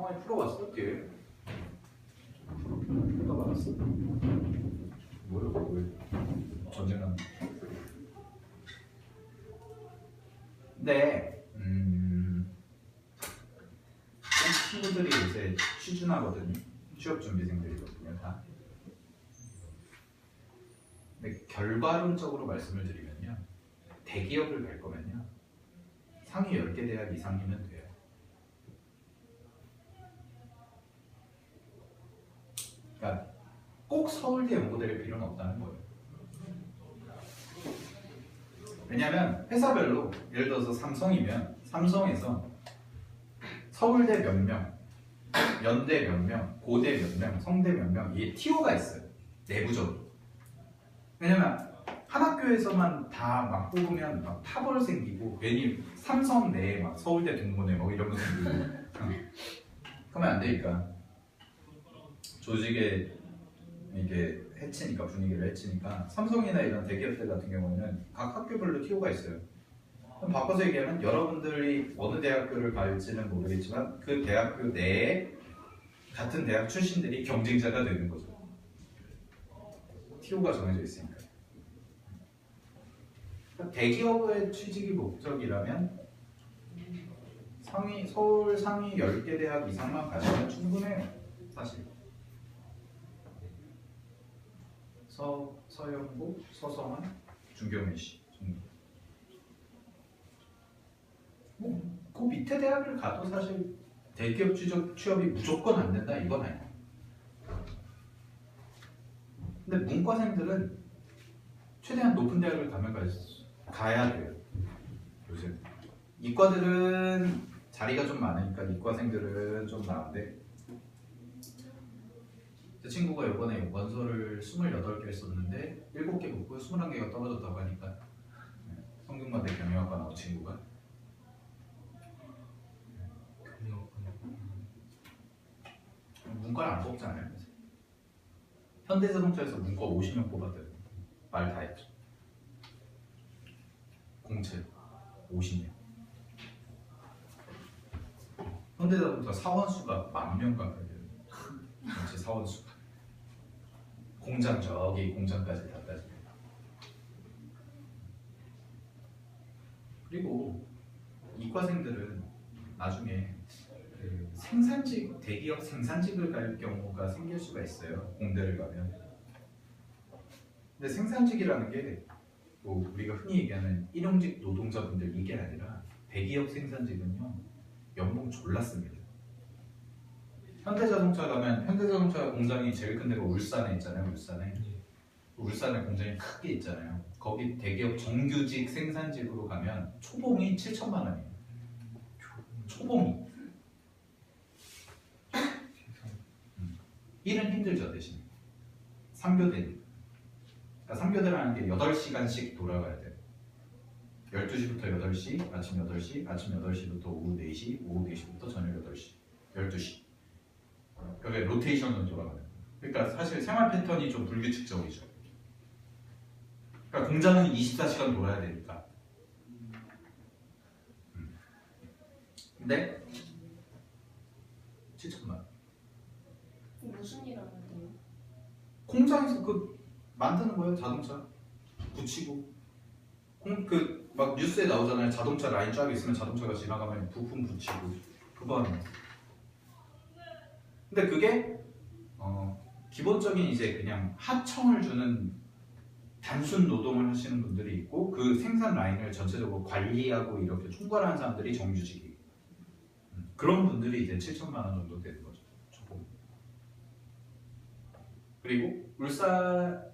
형이 풀어봤어? 뒤에 풀어봤어? 뭐야 왜 전쟁하는 근데 친구들이 요새 취준하거든요. 취업준비생들이거든요 다. 근데 결과론적으로 말씀을 드리면요, 대기업을 갈 거면요 상위 10개 대학 이상이면 돼요. 그러니까 꼭 서울대 연고될 필요는 없다는 거예요. 왜냐하면 회사별로 예를 들어서 삼성이면 삼성에서 서울대 몇 명, 연대 몇 명, 고대 몇 명, 성대 몇 명, 이게 TO가 있어요. 내부적으로. 왜냐면 한 학교에서만 다 막 뽑으면 막 파벌 생기고 괜히 삼성 내에 막 서울대 동문회 뭐 이런 거 생기고 그러면 안 되니까 조직에 이게 해치니까, 분위기를 해치니까 삼성이나 이런 대기업들 같은 경우에는 각 학교별로 TO가 있어요. 그럼 바꿔서 얘기하면 여러분들이 어느 대학교를 갈지는 모르겠지만 그 대학교 내에 같은 대학 출신들이 경쟁자가 되는 거죠. TO가 정해져 있으니까. 대기업의 취직이 목적이라면 서울 상위 10개 대학 이상만 가시면 충분해요. 사실 서영고, 서성한, 중경외시 정도. 그 밑에 대학을 가도 사실 대기업 취업이 무조건 안 된다 이건 아니에요. 근데 문과생들은 최대한 높은 대학을 가야 돼요. 요새 이과들은 자리가 좀 많으니까 이과생들은 좀 나은데, 제 친구가 이번에 원서를 28개를 썼는데 7개 붙고 21개가 떨어졌다고 하니까, 성균관대 경영학과 나온 친구가 문과를 안 뽑잖아요. 현대자동차에서 문과 50명 뽑았대요. 말 다 했죠. 공채 50명. 현대자동차 사원수가 10,000명 가까이 돼요. 공채 사원수가. 공장 저기 공장까지 다 따지면. 그리고 이과생들은 나중에 그 생산직, 대기업 생산직을 갈 경우가 생길 수가 있어요. 공대를 가면. 근데 생산직이라는 게 뭐 우리가 흔히 얘기하는 일용직 노동자분들 이게 아니라 대기업 생산직은요 연봉 졸라 씁니다. 현대자동차 가면 현대자동차 공장이 제일 큰 데가 울산에 있잖아요. 울산에 공장이 크게 있잖아요. 거기 대기업 정규직 생산직으로 가면 초봉이 7천만 원이에요. 초봉이. 일은 힘들죠 대신. 3교대. 그러니까 3교대라는 게 8시간씩 돌아가야 돼요. 12시부터 8시, 아침 8시, 아침 8시부터 오후 4시, 오후 4시부터 저녁 8시, 12시. 그게 로테이션으로 돌아가는 거예요. 그러니까 사실 생활 패턴이 좀 불규칙적이죠. 그러니까 공장은 24시간 돌아야 되니까. 근데 7천만 원. 무슨 일 하는데요? 공장에서 만드는 거예요. 자동차 붙이고. 막 뉴스에 나오잖아요. 자동차 라인 쫙 있으면 자동차가 지나가면 부품 붙이고 그거 하는 거. 근데 그게 기본적인 이제 그냥 하청을 주는 단순 노동을 하시는 분들이 있고, 그 생산 라인을 전체적으로 관리하고 이렇게 총괄하는 사람들이 정규직이에요. 그런 분들이 이제 7천만 원 정도 되는 거죠. 조금. 그리고 울산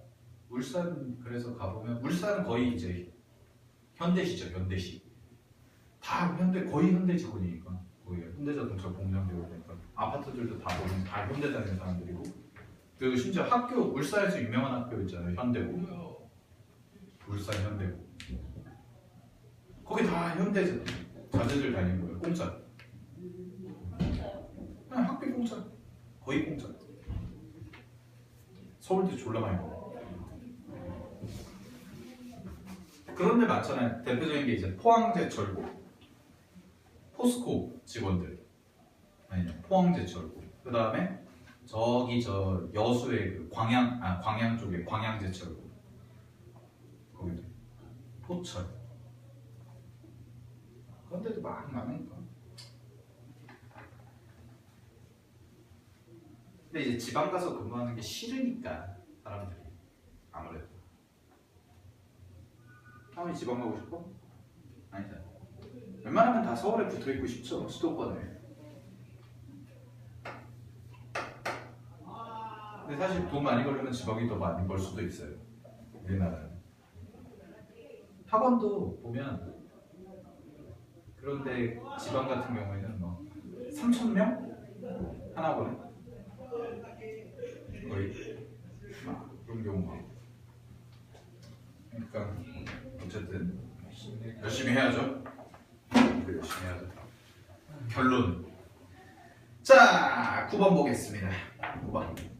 그래서 가보면 울산은 거의 이제 현대시죠. 현대시. 다 거의 현대 직원이니까. 거의 현대자동차 공장되고 그러니까 아파트들도 다 보면 다 현대 다니는 사람들이고, 그리고 심지어 학교, 울산에서 유명한 학교 있잖아요. 현대고. 울산 현대고. 거기 다 현대 자제들 다니는 거예요. 공짜. 그냥 학비 공짜. 거의 공짜. 서울대 졸라 많이 먹어. 그런 데 많잖아요. 대표적인 게 이제 포항제철고, 포스코 직원들. 아니죠. 포항제철구. 그 다음에 저기 저 여수의 그 광양 쪽에 광양제철구. 거기도 포철. 그런데도 막 많으니까. 근데 이제 지방 가서 근무하는 게 싫으니까 사람들이 아무래도. 형이 지방 가고 싶어? 아니다. 웬만하면 다 서울에 붙어 있고 싶죠. 수도권에. 근데 사실 돈 많이 벌려면 지방이 더 많이 벌 수도 있어요. 우리나라는. 학원도 보면 그런데 지방 같은 경우에는 뭐 3,000명? 한 학원에? 거의 막 그런 경우가. 그러니까 어쨌든 열심히 해야죠. 열심히 해야죠. 결론. 자, 9번 보겠습니다. 9번.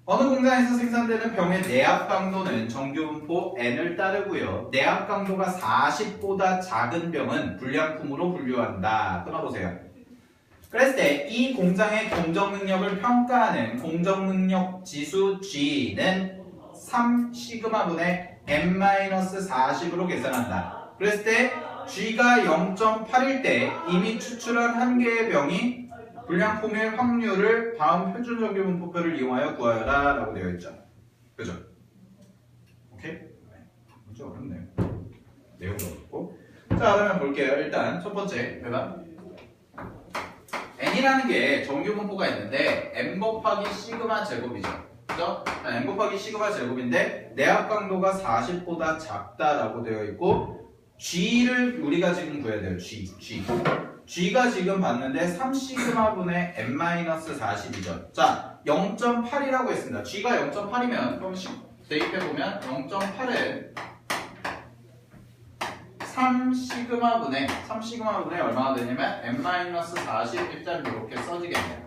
어느 공장에서 생산되는 병의 내압 강도는 정규분포 N을 따르고요. 내압 강도가 40보다 작은 병은 불량품으로 분류한다. 끊어보세요. 그랬을 때 이 공장의 공정 능력을 평가하는 공정 능력 지수 G는 3시그마분의 N-40으로 계산한다. 그랬을 때 G가 0.8일 때 이미 추출한 한 개의 병이 불량품일 확률을 다음 표준 정규 분포표를 이용하여 구하여라 라고 되어 있죠. 그죠? 오케이? 문제 어렵네요. 내용도 어렵고. 자, 그러면 볼게요. 일단 첫 번째 대답. N이라는 게 정규 분포가 있는데 N 곱하기 시그마 제곱이죠. 그죠? N 곱하기 시그마 제곱인데 내압 강도가 40보다 작다라고 되어 있고 G를 우리가 지금 구해야 돼요. G가 지금 봤는데 3시그마분의 N-40이죠. 자, 0.8이라고 했습니다. G가 0.8이면 그럼 대입해보면 0.8은 3시그마분의 얼마가 되냐면 N-40 일단 이렇게 써지겠네요.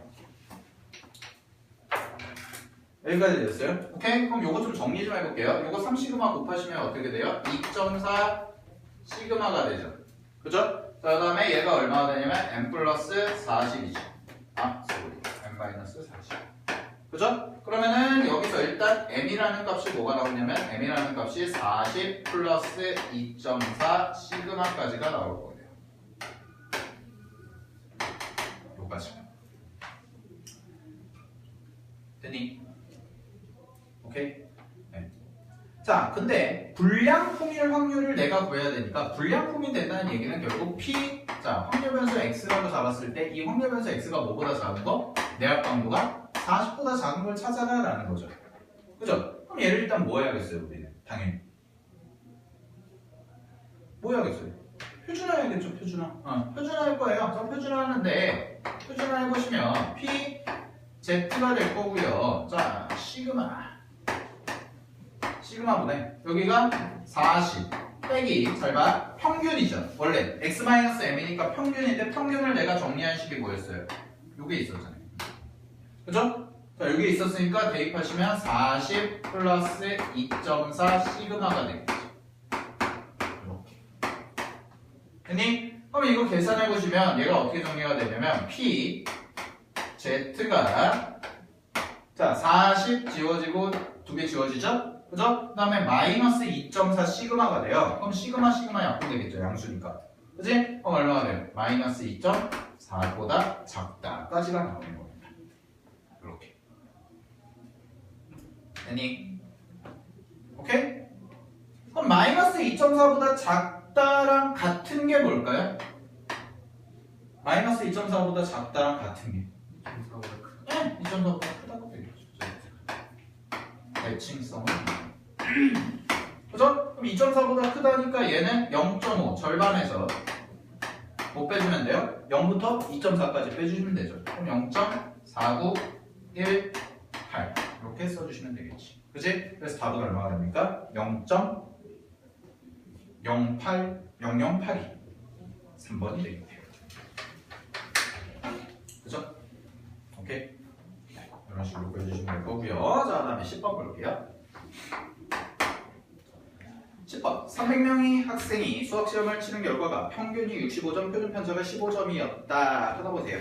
여기까지 됐어요? 오케이? 그럼 요거 좀 정리 좀 해볼게요. 요거 3시그마 곱하시면 어떻게 돼요? 2.4 시그마가 되죠. 그죠? 자, 그 다음에 얘가 얼마가 되냐면 n 플러스 40이죠. n-40. 그죠? 그러면은 여기서 일단 m이라는 값이 뭐가 나오냐면 m이라는 값이 40 플러스 2.4 시그마까지가 나올 거예요. 요까지. 됐니? 오케이? 네. 자, 근데 불량품일 확률을 내가 구해야 되니까 불량품이 된다는 얘기는 결국 P, 자, 확률 변수 X라고 잡았을 때 이 확률 변수 X가 뭐보다 작은 거? 내압 강도가 40보다 작은 걸 찾아라 라는 거죠. 그죠? 그럼 얘를 일단 뭐 해야겠어요, 우리는? 당연히. 뭐 해야겠어요? 표준화해야겠죠, 표준화. 표준화할 거예요. 저 표준화하는데, 표준화 해보시면 P, Z가 될 거고요. 자, 시그마분의 여기가 40 빼기 잘 봐. 평균이죠. 원래 x-m이니까 평균인데 평균을 내가 정리한 식이 뭐였어요? 요게 있었잖아요. 그죠? 자, 여기 있었으니까 대입하시면 40 플러스 2.4 시그마가 되겠죠. 이렇게. 됐니? 그럼 이거 계산해보시면 얘가 어떻게 정리가 되냐면 P Z가 자 40 지워지고 두 개 지워지죠? 그죠? 그 다음에 마이너스 2.4 시그마가 돼요. 그럼 시그마 약분되겠죠. 양수니까. 그지? 그럼 얼마가 돼요? 마이너스 2.4보다 작다까지가 나오는 겁니다. 이렇게. 됐니? 오케이? 그럼 마이너스 2.4보다 작다랑 같은 게 뭘까요? 마이너스 2.4보다 작다랑 같은 게 2.4보다 크다고 되겠죠. 대칭성은 그죠? 그럼 2.4보다 크다니까 얘는 0.5 절반에서 못 빼주면 돼요? 0부터 2.4까지 빼주시면 되죠. 그럼 0.4918 이렇게 써주시면 되겠지. 그치? 그래서 답은 얼마가 됩니까? 0.0082 3번이 되겠네요. 그죠? 오케이? 이런 식으로 보여주시면 될 거고요. 자, 다음에 10번 볼게요. 10번 300명의 학생이 수학시험을 치는 결과가 평균이 65점, 표준 편차가 15점이었다. 찾아보세요.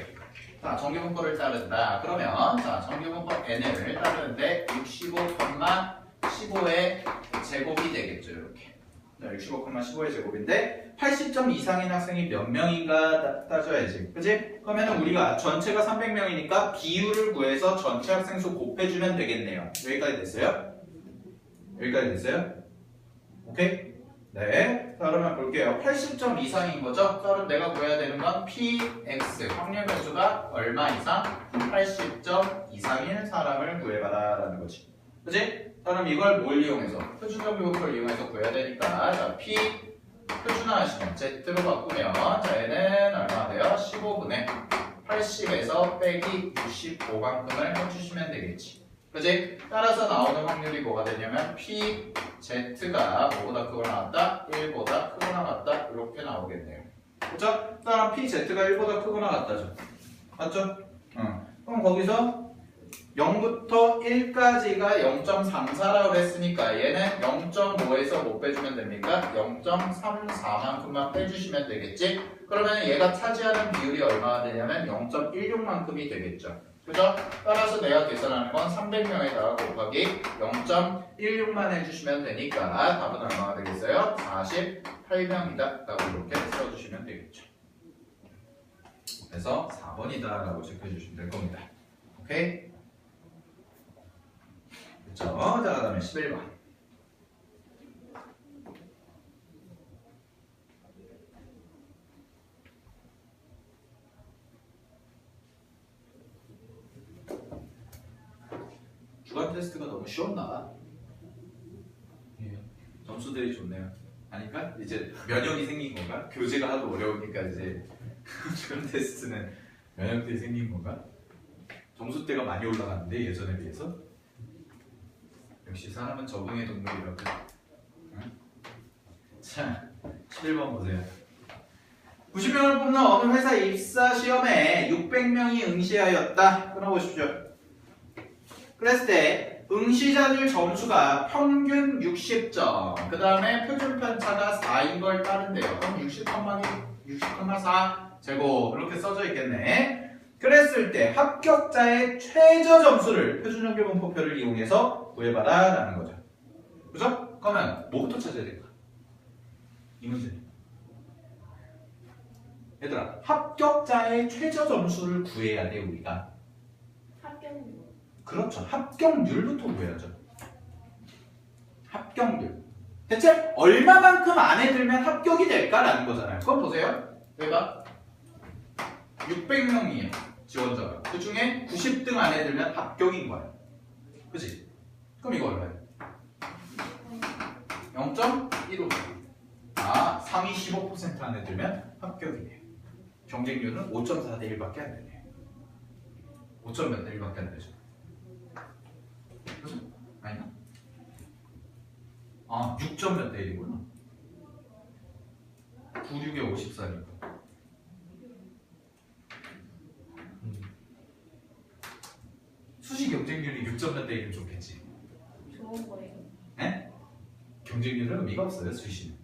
자, 정규분포를 따른다. 그러면 자, 정규분포 n을 따르는데 65,15의 제곱이 되겠죠. 이렇게. 65,15의 제곱인데 80점 이상인 학생이 몇 명인가 따져야지. 그치? 그러면 우리가 전체가 300명이니까 비율을 구해서 전체 학생 수 곱해주면 되겠네요. 여기까지 됐어요? 여기까지 됐어요? 오케이? 네. 자, 그러면 볼게요. 80점 이상인 거죠? 자, 그럼 내가 구해야 되는 건 PX, 확률 변수가 얼마 이상? 80점 이상인 사람을 구해봐라 라는 거지. 그치? 자, 그럼 이걸 뭘 이용해서? 표준정규분포를 이용해서 구해야 되니까 자, P 표준화하시면 Z로 바꾸면 자, 얘는 얼마 돼요? 15분의 80에서 빼기 65만큼을 해주시면 되겠지. 그치? 따라서 나오는 확률이 뭐가 되냐면 P, Z가 뭐보다 크고 나갔다? 1보다 크고 나갔다? 이렇게 나오겠네요. 그쵸? 따라 P, Z가 1보다 크고 나갔다죠. 맞죠? 그럼 거기서 0부터 1까지가 0.34라고 했으니까 얘는 0.5에서 못 빼주면 됩니까? 0.34만큼만 빼주시면 되겠지? 그러면 얘가 차지하는 비율이 얼마나 되냐면 0.16만큼이 되겠죠. 그죠? 따라서 내가 계산하는 건 300명에다가 곱하기 0.16만 해주시면 되니까 답은 얼마가 되겠어요? 48명이다 라고 이렇게 써주시면 되겠죠. 그래서 4번이다 라고 체크해주시면 될 겁니다. 오케이? 그쵸? 자, 그 다음에 11번. 주간 테스트가 너무 쉬웠나? 점수들이 좋네요. 아니까 이제 면역이 생긴 건가? 교재가 하도 어려우니까 이제 주간 테스트는 면역들이 생긴 건가? 점수대가 많이 올라갔는데 예전에 비해서. 역시 사람은 적응의 동물이라고. 응? 자, 11번 보세요. 90명을 뽑는 어느 회사 입사 시험에 600명이 응시하였다. 끊어보십시오. 그랬을 때 응시자들 점수가 평균 60점, 그 다음에 표준 편차가 4인 걸 따른대요. 그럼 60,4 제곱 이렇게 써져 있겠네. 그랬을 때 합격자의 최저 점수를 표준정규분포표를 이용해서 구해봐라 라는 거죠. 그죠? 그러면 뭐부터 찾아야 될까? 이 문제는 얘들아, 합격자의 최저 점수를 구해야 돼 우리가. 합격률. 그렇죠. 합격률부터 구해야죠. 합격률. 대체 얼마만큼 안에 들면 합격이 될까라는 거잖아요. 그럼 보세요. 내가 600명이에요. 지원자가. 그 중에 90등 안에 들면 합격인 거예요. 그치? 그럼 이거 얼마예요? 0.15. 아, 상위 15% 안에 들면 합격이네요. 경쟁률은 5.4 대 1밖에 안 되네요. 5점 몇 대 1밖에 안 되죠. 그죠? 아니야? 아, 6점 몇 대 1이구나. 96에 54니까. 수시 경쟁률이 6점 몇 대 1은 좋겠지. 좋은 거예요. 네? 경쟁률은 의미가 없어요, 수시는.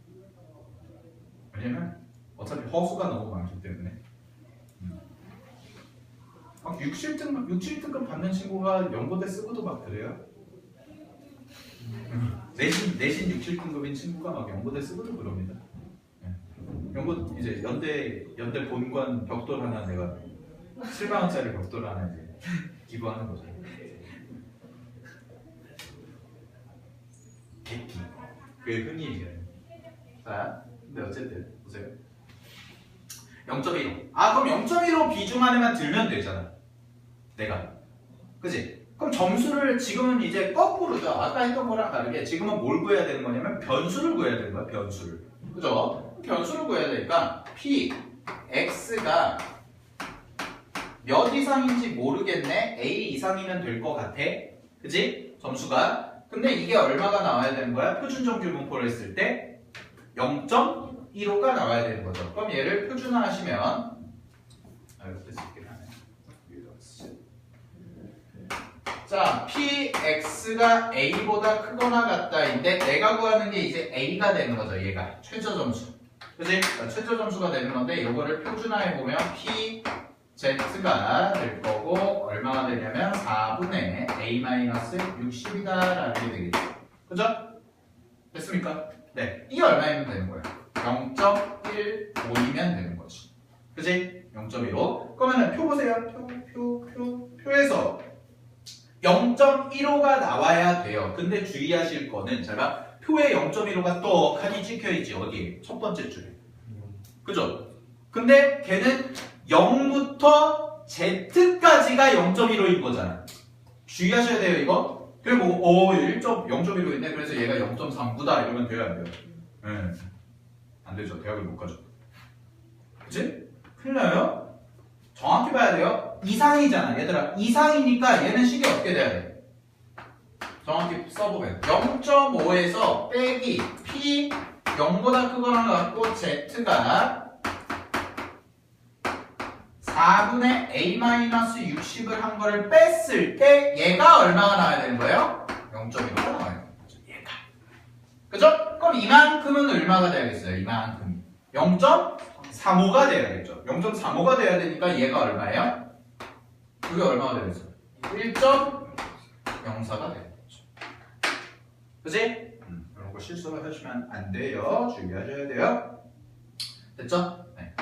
왜냐면 어차피 허수가 너무 많기 때문에. 막 6,7등급 받는 친구가 연고대 쓰고도 막 그래요. 내신 6, 7등급인 친구가 막 연고대 쓰고도 그럽니다. 연고 이제 연대 본관 벽돌 하나 내가 7만원짜리 벽돌 하나 이제 기부하는 거죠. 객기. 그게 흔히 얘기해요. 자, 근데 어쨌든 보세요. 0.15. 아, 그럼 0.15 비중 안에만 들면 되잖아. 내가. 그치? 그럼 점수를 지금은 이제 거꾸로죠. 아까 했던 거랑 다르게 지금은 뭘 구해야 되는 거냐면 변수를 구해야 되는 거야. 변수를. 그죠? 변수를 구해야 되니까 P, X가 몇 이상인지 모르겠네. A 이상이면 될 것 같아. 그치? 점수가. 근데 이게 얼마가 나와야 되는 거야? 표준정규분포를 했을 때 0.15가 나와야 되는 거죠. 그럼 얘를 표준화하시면 이렇게 쓰기를 하네. 자, PX가 A보다 크거나 같다인데 내가 구하는 게 이제 A가 되는 거죠. 얘가 최저 점수. 그치? 최저 점수가 되는 건데 이거를 표준화해 보면 P z가 될 거고 얼마가 되냐면 4분의 a-60이다 라는 게 되겠죠. 그죠? 됐습니까? 네, 이게 얼마이면 되는 거예요? 0.15이면 되는 거지. 그지? 0.15. 그러면은 표 보세요. 표에서 0.15가 나와야 돼요. 근데 주의하실 거는 잘 봐. 표에 0.15가 떡하니 찍혀있지. 어디에? 첫 번째 줄에. 그죠? 근데 걔는 0부터 z까지가 0.15인 거잖아. 주의하셔야 돼요, 이거. 그리고 0.15 있네. 그래서 얘가 0.39다. 이러면 돼요, 안 돼요? 안 되죠. 대학을 못 가죠. 그치? 큰일 나요? 정확히 봐야 돼요. 이상이잖아, 얘들아. 이상이니까 얘는 식이 어떻게 돼야 돼? 정확히 써보면 0.5에서 빼기 P 0보다 크거나 같고 Z가 4분의 A-60을 한 거를 뺐을 때 얘가 얼마가 나와야 되는 거예요? 0.15가 나와야 되는 거죠. 얘가. 그죠? 그럼 이만큼은 얼마가 돼야겠어요? 이만큼이 0.35가 돼야겠죠. 0.35가 돼야 되니까 얘가 얼마예요? 그게 얼마가 되겠어요? 1.04가 돼요. 그치? 이런 거 실수를 하시면 안 돼요. 주의하셔야 돼요. 됐죠? 네.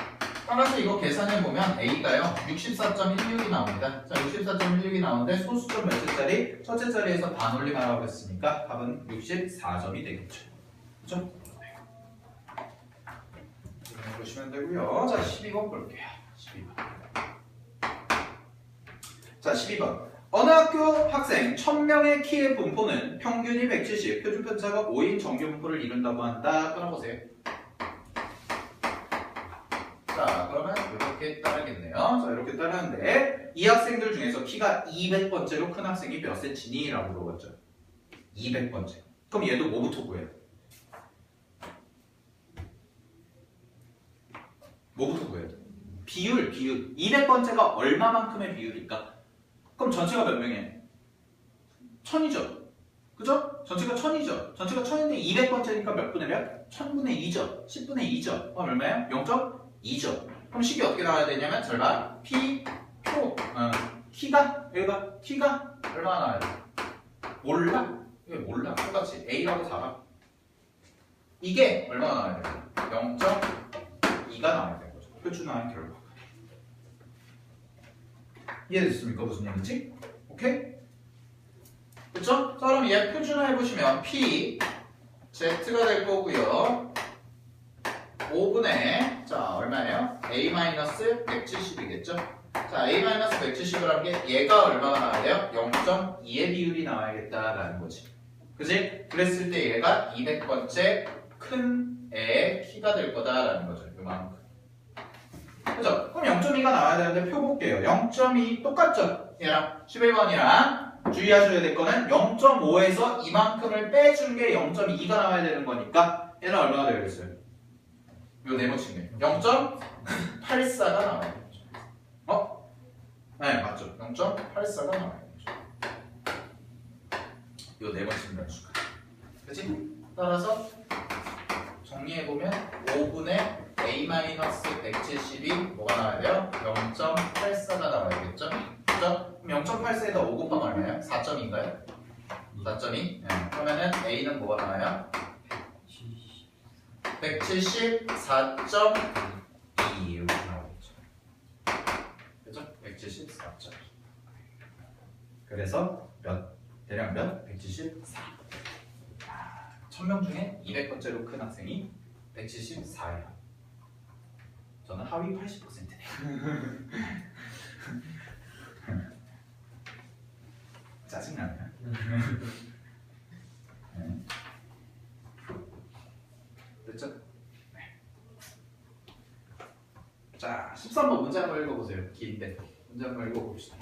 따라서 이거 계산해보면 A가요 64.16이 나옵니다. 자, 64.16이 나오는데 소수점 몇 개짜리? 첫째 자리에서 반올림하라고 했으니까 답은 64점이 되겠죠. 그죠? 네. 보시면 되고요. 자, 12번 볼게요. 12번. 자, 12번. 어느 학교 학생 1000명의 키의 분포는 평균이 170, 표준 편차가 5인 정규 분포를 이룬다고 한다. 끊어보세요. 자, 그러면 이렇게 따르겠네요. 자, 이렇게 따르는데 이 학생들 중에서 키가 200번째로 큰 학생이 몇 cm니? 라고 물어봤죠. 200번째. 그럼 얘도 뭐부터 구해요? 뭐부터 구해요? 비율. 200번째가 얼마만큼의 비율일까? 그럼 전체가 몇 명이에요? 1000이죠. 그죠? 전체가 1000이죠. 전체가 1000인데 200번째니까 몇 분의 몇? 1000분의 2죠. 10분의 2죠. 그럼 얼마예요? 0.2죠. 그럼 식이 어떻게 나와야 되냐면 잘 봐. 키가 여기가 키가 얼마나 나와야 돼? 몰라? 이게 몰라. 똑같이 A라고 잡아. 이게 얼마나 나와야 돼? 0.2가 나와야 되는 거죠. 표준화한 결과. 이해됐습니까? 무슨 얘기인지? 오케이? 그쵸? 자, 그럼 얘 표준화해보시면 P, Z가 될 거고요 5분의, 자, 얼마예요? A-170이겠죠? 자, A-170을 한 게 얘가 얼마가 나와야 돼요? 0.2의 비율이 나와야겠다라는 거지. 그지? 그랬을 때 얘가 200번째 큰 애의 키가 될 거다라는 거죠. 요만큼. 그죠? 그럼 0.2가 나와야 되는데 표 볼게요. 0.2 똑같죠? 얘랑 11번이랑 주의하셔야 될 거는 0.5에서 이만큼을 빼준 게 0.2가 나와야 되는 거니까 얘는 얼마가 되겠어요? 요 네모친 게 0.84가 나와야 되죠. 네, 맞죠. 0.84가 나와야 되죠. 요 네모친 변수가. 그치? 따라서 정리해보면 5분의 A-170이 뭐가 나와야 돼요? 0.84가 나와야겠죠? 그죠? 그럼 0.84에다 5 곱하면 얼마예요? 4점인가요? 4점이? 네. 그러면은 A는 뭐가 나와요? 174.2 이렇게 나오겠죠. 그죠? 174.2. 그래서 대략 몇? 174. 1000명 중에 200번째로 큰 학생이 174예요. 저는 하위 80%네요. 짜증나네요. 네. 됐죠? 네. 자, 13번 문제 한번 읽어보세요. 긴데 문제 한번 읽어봅시다.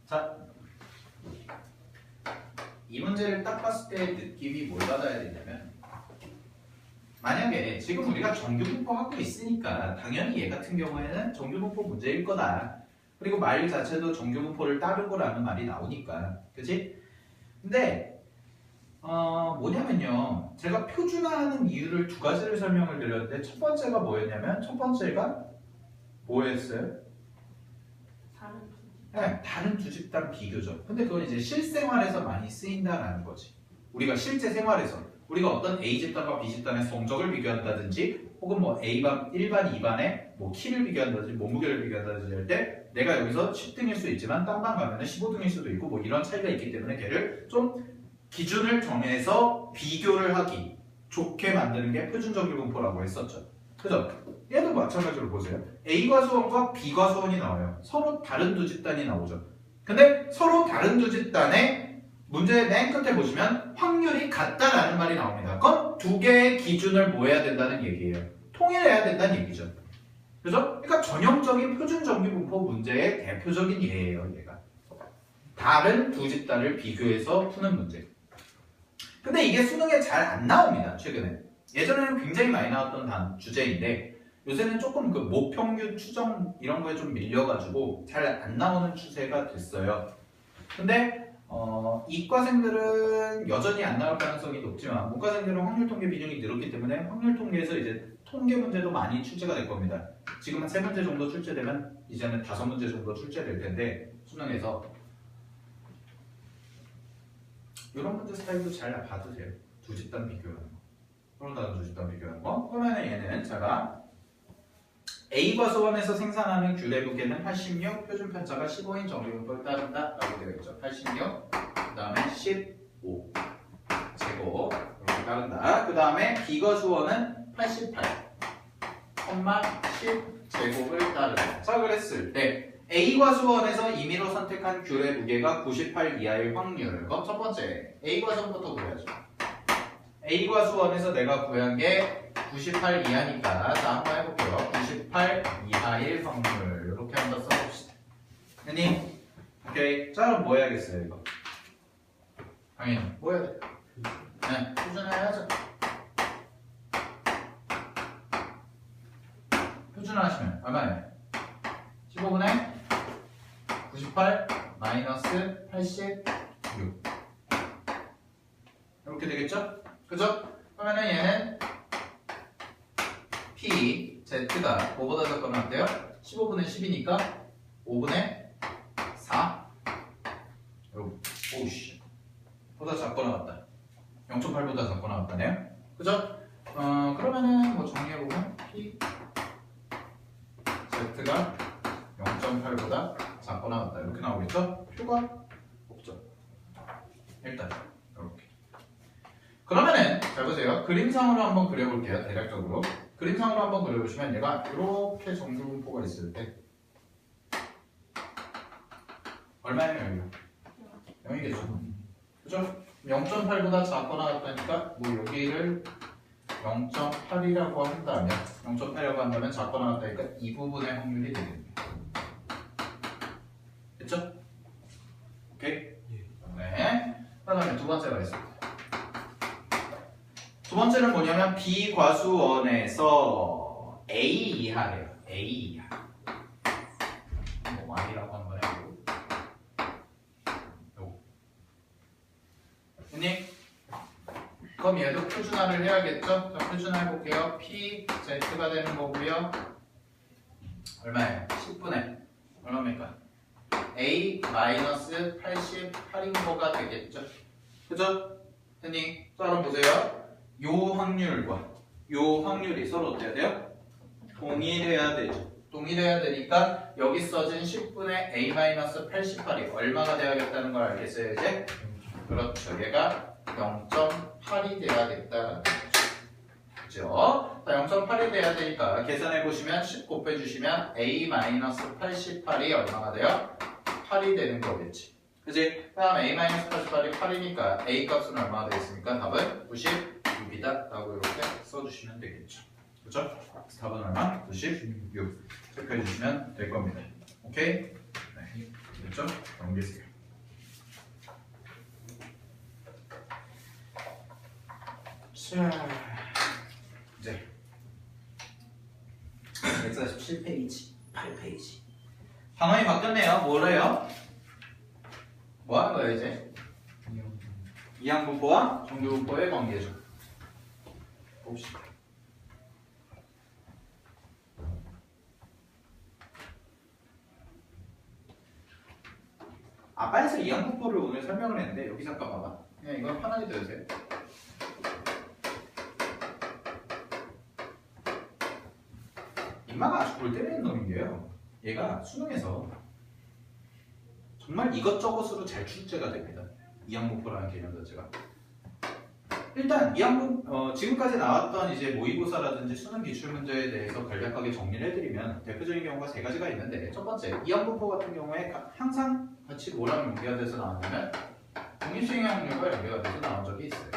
자, 이 문제를 딱 봤을 때 느낌이 뭘 받아야 되냐면 만약에 지금 우리가 정규분포 하고 있으니까 당연히 얘 같은 경우에는 정규분포 문제일 거다. 그리고 말 자체도 정규분포를 따르고라는 말이 나오니까, 그치? 근데 뭐냐면요, 제가 표준화하는 이유를 두 가지를 설명을 드렸는데 첫 번째가 뭐였냐면 첫 번째가 뭐였어요? 다른 네, 다른 두 집단 비교죠. 근데 그건 이제 실생활에서 많이 쓰인다라는 거지. 우리가 실제 생활에서 우리가 어떤 A 집단과 B 집단의 성적을 비교한다든지 혹은 뭐 A반, 1반, 2반의 뭐 키를 비교한다든지 몸무게를 비교한다든지 할 때 내가 여기서 10등일 수 있지만 딴 반 가면은 15등일 수도 있고 뭐 이런 차이가 있기 때문에 걔를 좀 기준을 정해서 비교를 하기 좋게 만드는 게 표준정규분포라고 했었죠. 그죠? 얘도 마찬가지로 보세요. A과수원과 B과수원이 나와요. 서로 다른 두 집단이 나오죠. 근데 서로 다른 두 집단의 문제 맨 끝에 보시면 확률이 같다라는 말이 나옵니다. 그건 두 개의 기준을 뭐 해야 된다는 얘기예요. 통일해야 된다는 얘기죠. 그죠? 그러니까 전형적인 표준정규분포 문제의 대표적인 예예요. 얘가. 다른 두 집단을 비교해서 푸는 문제. 근데 이게 수능에 잘 안 나옵니다. 최근에. 예전에는 굉장히 많이 나왔던 주제인데 요새는 조금 그 모평균 추정 이런 거에 좀 밀려가지고 잘 안 나오는 추세가 됐어요. 근데 이과생들은 여전히 안 나올 가능성이 높지만 문과생들은 확률 통계 비중이 늘었기 때문에 확률 통계에서 이제 통계 문제도 많이 출제가 될 겁니다. 지금 한 3문제 정도 출제되면 이제는 5문제 정도 출제될 텐데 수능에서 이런 문제 스타일도 잘 받으세요. 두 집단 비교하는 거. 그런 다음 두 집단 비교하는 거. 그러면 얘는 제가 A과수원에서 생산하는 귤의 무게는 86, 표준 편차가 15인 정규분포를 따른다 라고 되어 있죠. 86, 그 다음에 15 제곱 이렇게 따른다. 그 다음에 B과수원은 88, 10 제곱을 따른다. 자, 그랬을 때 A과수원에서 임의로 선택한 귤의 무게가 98 이하일 확률. 그럼 첫 번째 A과수원부터 구해야죠. A과수원에서 내가 구한 게 98 이하니까 자 한번 해볼게요. 98 이하일 확률 이렇게 한번 써봅시다. 됐니? 오케이. 자 그럼 뭐 해야겠어요 이거? 당연히 뭐 해야 돼? 네, 표준화해야죠. 표준화하시면 얼마예요? 15분의 98 마이너스 86 이렇게 되겠죠? 그죠? 그러면은 얘는 P, Z가 뭐보다 작거나 어때요? 15분의 10이니까 5분의 4 오우씨 보다 작거나 같다. 0.8보다 작거나 같다네요. 그죠? 그러면은 뭐 정리해보면 P, Z가 0.8보다 작거나 같다 이렇게 나오겠죠? 표가 없죠. 일단 이렇게. 그러면은 잘 보세요. 그림상으로 한번 그려볼게요. 대략적으로. 그림상으로 한번 그려보시면 얘가 이렇게 정규분포가 있을 때 얼마예요? 여기가 0이겠죠? 그죠? 0.8보다 작거나 같다니까 뭐 여기를 0.8이라고 한다면 0.8이라고 한다면 작거나 같다니까 이 부분의 확률이 되겠네요. 됐죠? 오케이? 네. 그 다음에 두 번째가 있습니다. 두 번째는 뭐냐면 B과수원에서 A 이하래요. A 이하. 뭐 Y라고 한번 해보고. 요거. 됐니? 그럼 얘도 표준화를 해야겠죠? 자, 표준화 해볼게요. P, Z가 되는 거고요. 얼마예요? 10분의 얼마입니까? A 마이너스 88인 거가 되겠죠? 그죠? 됐니? 자, 그럼 보세요. 요 확률과 요 확률이 서로 어때야 돼요? 동일해야 되죠. 동일해야 되니까 여기 써진 10분의 A-88이 얼마가 되어야겠다는 걸 알겠어요 이제? 그렇죠. 얘가 0.8이 돼야겠다는 거죠. 그죠? 자, 0.8이 돼야 되니까 계산해 보시면 10 곱해주시면 A-88이 얼마가 돼요? 8이 되는 거겠지. 그지? 그 다음 A-88이 8이니까 A 값은 얼마가 되겠습니까? 답은 96이다 라고 이렇게 써주시면 되겠죠. 그죠? 답은 얼마? 96 체크해 주시면 될 겁니다. 오케이? 네. 됐죠? 넘기세요. 자, 이제 147페이지, 8페이지. 단원이 바뀌었네요. 뭐래요? 뭐 하는 거예요 이제? 이항분포와 정규분포의 관계죠. 봅시다. 아빠에서 이항분포를 오늘 설명을 했는데 여기 잠깐 봐봐. 그냥 이건 편하게 들으세요. 인마가 아주 골 때리는 놈인 게요. 얘가 수능에서 정말 이것저것으로 잘 출제가 됩니다. 이항분포라는 개념 자체가. 일단 지금까지 나왔던 이제 모의고사라든지 수능 기출 문제에 대해서 간략하게 정리를 해드리면 대표적인 경우가 세 가지가 있는데, 첫 번째 이항분포 같은 경우에 항상 같이 뭐랑 연계가 돼서 나왔냐면 독립수행의 확률과 연계가 돼서 나온 적이 있어요.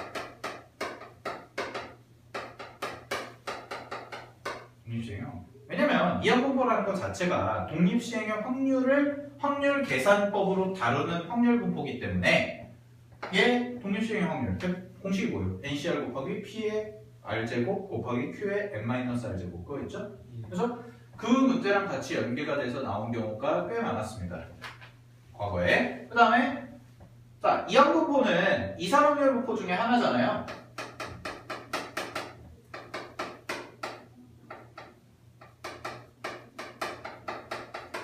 독립수행형. 왜냐면 이항분포라는 것 자체가 독립수행의 확률 계산법으로 다루는 확률 분포이기 때문에 얘 독립수행의 확률 공식이 뭐예요? NCR 곱하기 P의 R제곱 곱하기 Q의 N-R제곱 그거 있죠? 그래서 그 문제랑 같이 연계가 돼서 나온 경우가 꽤 많았습니다. 과거에. 그 다음에 자, 이항분포는 이산확률 분포 중에 하나잖아요.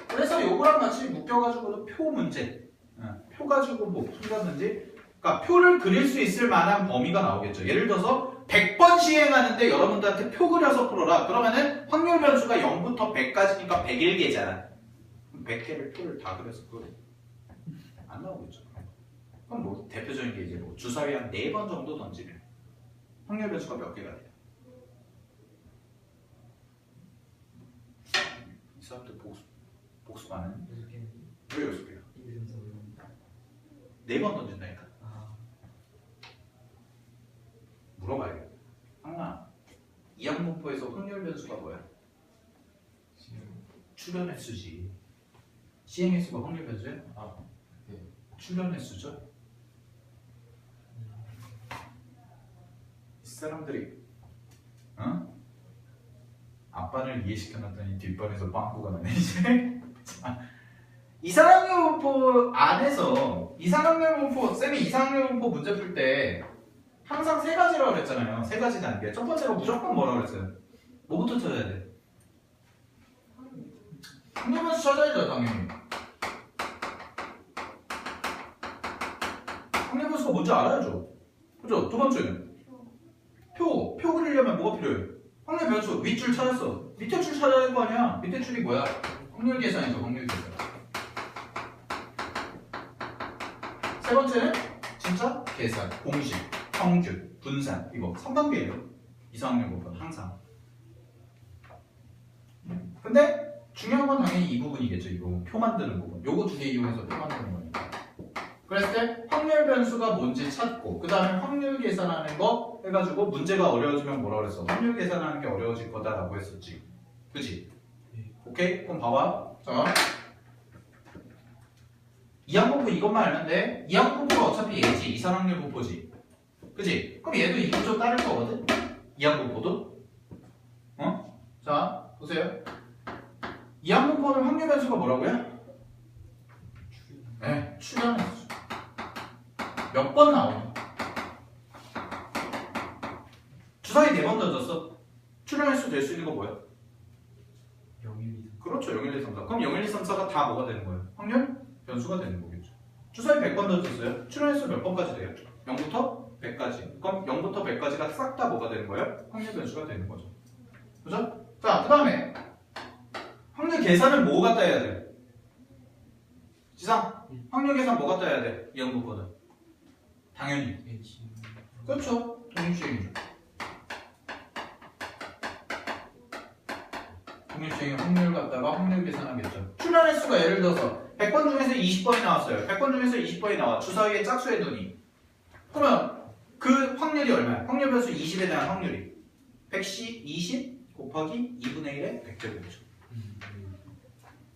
그래서 요거랑 같이 묶여가지고도 표 문제, 표 가지고 뭐 풀었는지, 그러니까 표를 그릴 수 있을 만한 범위가 나오겠죠. 예를 들어서 100번 시행하는데 여러분들한테 표 그려서 풀어라. 그러면은 확률 변수가 0부터 100까지니까 101개잖아. 100개를 표를 다 그려서 그려. 안 나오겠죠. 그럼 뭐 대표적인 게 이제 뭐 주사위 한 4번 정도 던지면 확률 변수가 몇 개가 돼요? 이 사람들 복수하는 왜 6개요? 4번 던진다니까. 물어봐야겠다. 항상 이항분포에서 확률 변수가 뭐야? 출현 횟수지. 시행 횟수가 확률 변수야? 네. 출현 횟수죠? 이 사람들이 앞반을 이해시켜놨더니 뒷반에서 빵꾸가 나네 이제. 이상확률 분포 안에서 이상확률 분포, 쌤이 이상확률 분포 문제 풀 때 항상 3가지라고 그랬잖아요. 3가지 단계. 첫 번째로 무조건 뭐라고 그랬어요? 뭐부터 찾아야 돼? 확률 변수 찾아야죠, 당연히. 확률 변수가 뭔지 알아야죠. 그죠? 두 번째는 표 그리려면 뭐가 필요해? 확률 변수 윗줄 찾았어. 밑에 줄 찾아야 될 거 아니야. 밑에 줄이 뭐야? 확률 계산이죠. 확률 계산. 세 번째는 진짜 계산, 공식, 평균, 분산. 이거 3단계예요. 이상확률 분포는 항상. 근데 중요한 건 당연히 이 부분이겠죠. 이 부분. 표 만드는 부분. 요거 2개 이용해서 표 만드는 거니까. 그랬을 때 확률 변수가 뭔지 찾고, 그 다음에 확률 계산하는 거 해가지고 문제가 어려워지면 뭐라 그랬어? 확률 계산하는 게 어려워질 거다라고 했었지. 그치? 오케이? 그럼 봐봐. 자, 이항분포 이것만 알면 돼. 이항분포가 어차피 얘지. 이산확률 분포지. 그치? 그럼 얘도 이 구조 따를 거거든? 이항분포도? 자, 보세요. 이항분포는 확률 변수가 뭐라고요? 네, 출현 횟수. 몇 번 나오니? 주사위 4번 던졌어. 출현 횟수 될 수 있는 거 뭐야? 0, 1, 2, 3. 그렇죠. 0, 1, 2, 3, 4. 그럼 0, 1, 2, 3, 4가 다 뭐가 되는 거예요? 확률 변수가 되는 거겠죠. 주사위 100번 던졌어요. 출현 횟수 몇 번까지 돼요? 0부터 100까지. 그럼 0부터 100까지가 싹 다 뭐가 되는 거예요? 확률 변수가 되는 거죠. 그죠? 자, 그 다음에 확률 계산은 뭐 갖다 해야 돼? 지상, 확률 계산 뭐 갖다 해야 돼? 이항분포는 당연히. 그렇죠. 독립주행이죠. 독립주행의 확률 갖다가 확률 계산하겠죠. 출현 횟수가 예를 들어서 100번 중에서 20번이 나왔어요. 100번 중에서 20번이 나와. 주사위에 짝수의 눈이. 그러면 그 확률이 얼마야? 확률 변수 20에 대한 확률이 120 곱하기 2분의 1의 100제곱이죠.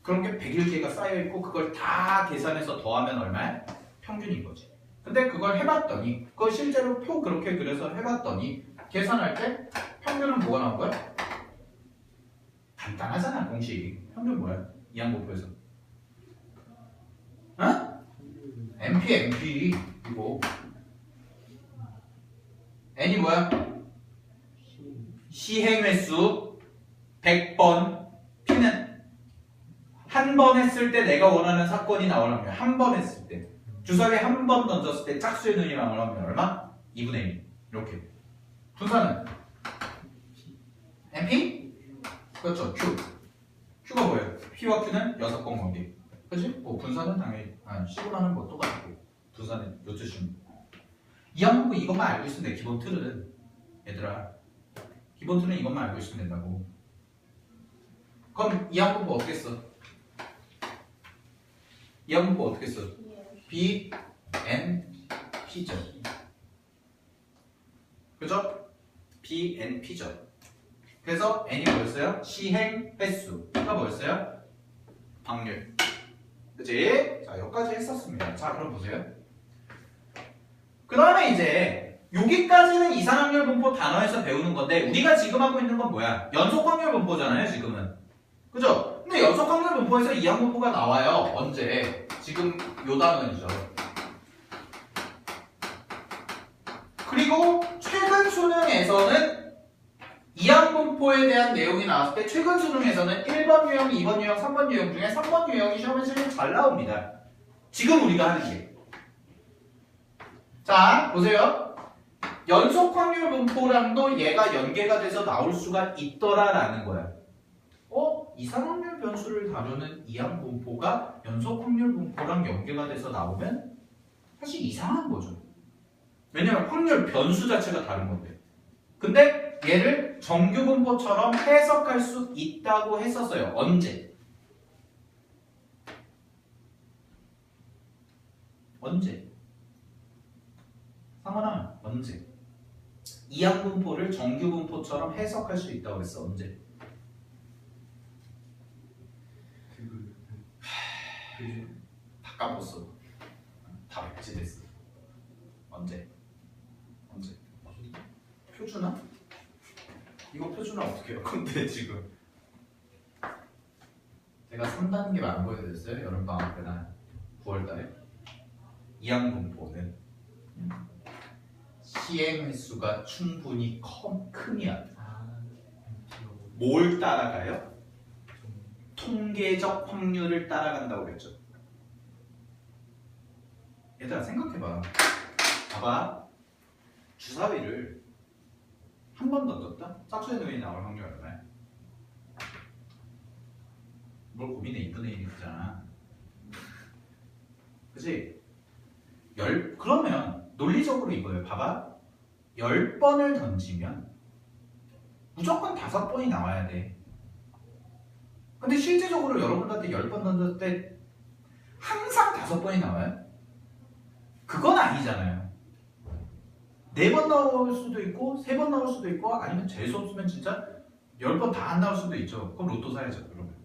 그런 게 101개가 쌓여있고 그걸 다 계산해서 더하면 얼마야? 평균인 거지. 근데 그걸 해봤더니 그걸 실제로 표 그렇게 그려서 해봤더니 계산할 때 평균은 뭐가 나온 거야? 간단하잖아 공식. 평균 뭐야? 이항분포에서 어? MP 이거 N이 뭐야? 시행횟수 100번 P는 한 번 했을 때 내가 원하는 사건이 나오려면 한 번 했을 때 주사위에 한 번 던졌을 때 짝수의 눈이 나오려면 얼마? 2분의 1 이렇게. 분산은 MP? 그렇죠. Q가 뭐예요? P와 Q는 6번 관계. 그치? 뭐 분산은 당연히 C분하는 뭐 똑같고 분산은 요 뜻입니다. 이항분포 이것만 알고 있으면 돼. 기본 틀은 얘들아 기본 틀은 이것만 알고 있으면 된다고. 그럼 이항분포 어떻게 써? 이항분포 어떻게 써? B, N, P죠. 그죠? B, N, P죠. 그래서 N이 뭐였어요? 시행 횟수가 뭐였어요? 확률. 그치? 자, 여기까지 했었습니다. 자, 그럼 보세요. 그 다음에 이제 여기까지는 이산확률 분포 단어에서 배우는 건데 우리가 지금 하고 있는 건 뭐야? 연속확률 분포잖아요, 지금은. 그죠? 근데 연속확률 분포에서 이항분포가 나와요. 언제? 지금 요 단원이죠. 그리고 최근 수능에서는 이항분포에 대한 내용이 나왔을 때 최근 수능에서는 1번 유형, 2번 유형, 3번 유형 중에 3번 유형이 시험에서 제일 잘 나옵니다. 지금 우리가 하는 게. 자, 보세요. 연속확률 분포랑도 얘가 연계가 돼서 나올 수가 있더라라는 거야. 이산확률 변수를 다루는 이항분포가 연속확률 분포랑 연계가 돼서 나오면 사실 이상한 거죠. 왜냐면 확률 변수 자체가 다른 건데. 근데 얘를 정규분포처럼 해석할 수 있다고 했었어요. 언제? 상원아, 언제? 이항분포를 정규분포처럼 해석할 수 있다고 했어. 언제? 다 까먹었어. 다 백지됐어. 언제? 표준화? 이거 표준화 어떻게 해요? 근데 지금 제가 3단계만 안 보여드렸어요? 여름방학 때나 9월달에 이항분포는 시행 횟수가 충분히 크면 뭘 따라가요? 통계적 확률을 따라간다고 그랬죠. 얘들아 생각해봐. 봐봐. 주사위를 한 번 던졌다? 짝수의 눈이 나올 확률 얼마야? 뭘 고민해. 2분의 1이 크잖아. 그치? 그러면 논리적으로 이거예요. 봐봐. 10번을 던지면 무조건 5번이 나와야 돼. 근데 실제적으로 여러분들한테 10번 던졌을 때 항상 5번이 나와요? 그건 아니잖아요. 4번 나올 수도 있고 3번 나올 수도 있고 아니면 재수 없으면 진짜 10번 다 안 나올 수도 있죠. 그럼 로또 사야죠. 그러면.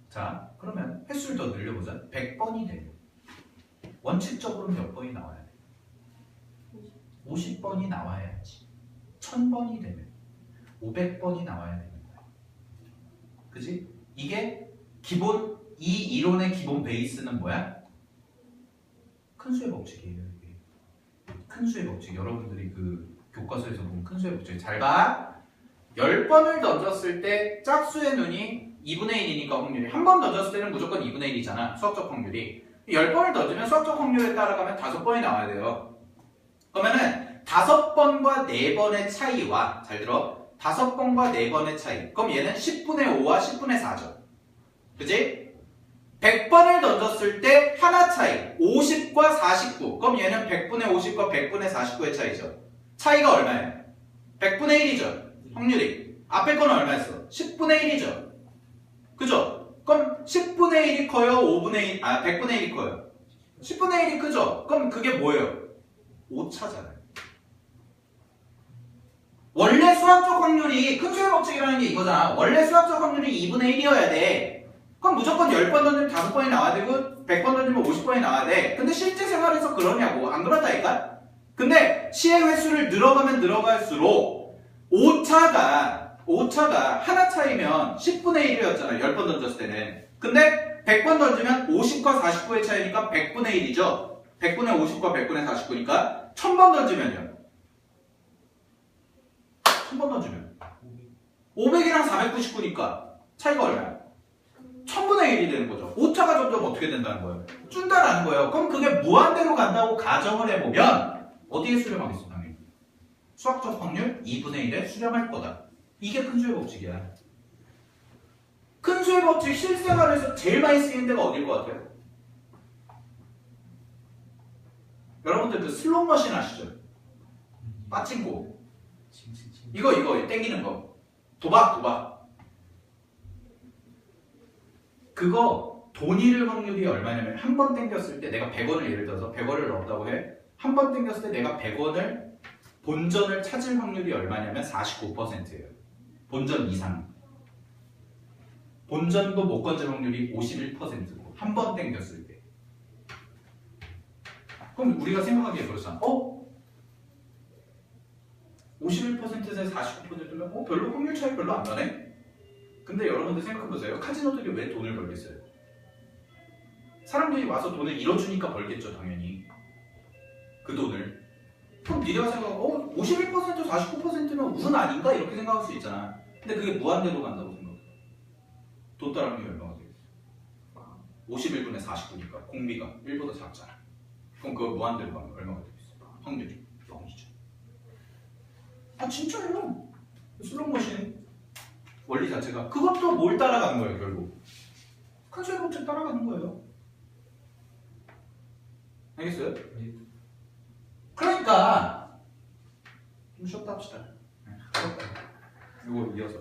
자, 그러면 횟수를 더 늘려보자. 100번이 되면 원칙적으로 몇 번이 나와야 돼? 50번이 나와야지. 1000번이 되면 500번이 나와야 되는 거야. 그지? 이게 기본, 이 이론의 기본 베이스는 뭐야? 큰 수의 법칙이에요. 이게. 큰 수의 법칙. 여러분들이 그 교과서에서 본 큰 수의 법칙. 잘 봐. 10번을 던졌을 때 짝수의 눈이 2분의 1이니까 확률이. 한 번 던졌을 때는 무조건 2분의 1이잖아. 수학적 확률이. 10번을 던지면 수학적 확률에 따라가면 5번이 나와야 돼요. 그러면은 5번과 4번의 차이와, 잘 들어, 5번과 4번의 차이. 그럼 얘는 10분의 5와 10분의 4죠. 그치? 100번을 던졌을 때 하나 차이, 50과 49. 그럼 얘는 100분의 50과 100분의 49의 차이죠. 차이가 얼마예요? 100분의 1이죠. 확률이. 앞에 거는 얼마였어? 10분의 1이죠. 그죠? 그럼 10분의 1이 커요? 100분의 1이 커요? 10분의 1이 크죠? 그럼 그게 뭐예요? 오차잖아요. 원래 수학적 확률이 큰 수의 법칙이라는 게 이거잖아. 원래 수학적 확률이 2분의 1이어야 돼. 그럼 무조건 10번 던지면 5번이 나와야 되고 100번 던지면 50번이 나와야 돼. 근데 실제 생활에서 그러냐고. 안 그렇다니까? 근데 시행 횟수를 늘어가면 늘어갈수록 오차가 하나 차이면 10분의 1이었잖아. 10번 던졌을 때는. 근데 100번 던지면 50과 49의 차이니까 100분의 1이죠. 100분의 50과 100분의 49니까 1000번 던지면요. 1000번 던지면 500이랑 499니까 차이가 얼마야? 1000분의 1이 되는 거죠. 오차가 점점 어떻게 된다는 거예요? 준다라는 거예요. 그럼 그게 무한대로 간다고 가정을 해보면 어디에 수렴하겠어 당연히? 수학적 확률 2분의 1에 수렴할 거다. 이게 큰 수의 법칙이야. 큰 수의 법칙 실생활에서 제일 많이 쓰이는 데가 어딜 것 같아요? 여러분들 그 슬롯 머신 아시죠? 빠찡고 이거 땡기는 거 도박 그거 돈 잃을 확률이 얼마냐면 한 번 땡겼을 때 내가 100원을 예를 들어서 100원을 넣었다고 해. 한 번 땡겼을 때 내가 100원을 본전을 찾을 확률이 얼마냐면 49%예요. 본전 이상. 본전도 못 건질 확률이 51%고 한 번 땡겼을 때. 그럼 우리가 생각하기에 그렇잖아. 51%에서 49%면 별로 확률 차이 별로 안 나네? 근데 여러분들 생각해보세요. 카지노들이 왜 돈을 벌겠어요? 사람들이 와서 돈을 잃어주니까 벌겠죠 당연히. 그 돈을. 그럼 니네가 생각하고 51% 49%면 운 아닌가? 이렇게 생각할 수 있잖아. 근데 그게 무한대로 간다고 생각해. 돈 따라하는 게 얼마가 되겠어? 51분의 49니까 공비가 1보다 작잖아. 그럼 그거 무한대로 가면 얼마가 되겠어? 확률이 0이죠. 아 진짜요? 슬롯머신 원리 자체가 그것도 뭘 따라가는 거예요 결국? 큰 수의 법칙 따라가는 거예요. 알겠어요? 그러니까 좀 쉬었다 합시다. 이거 이어서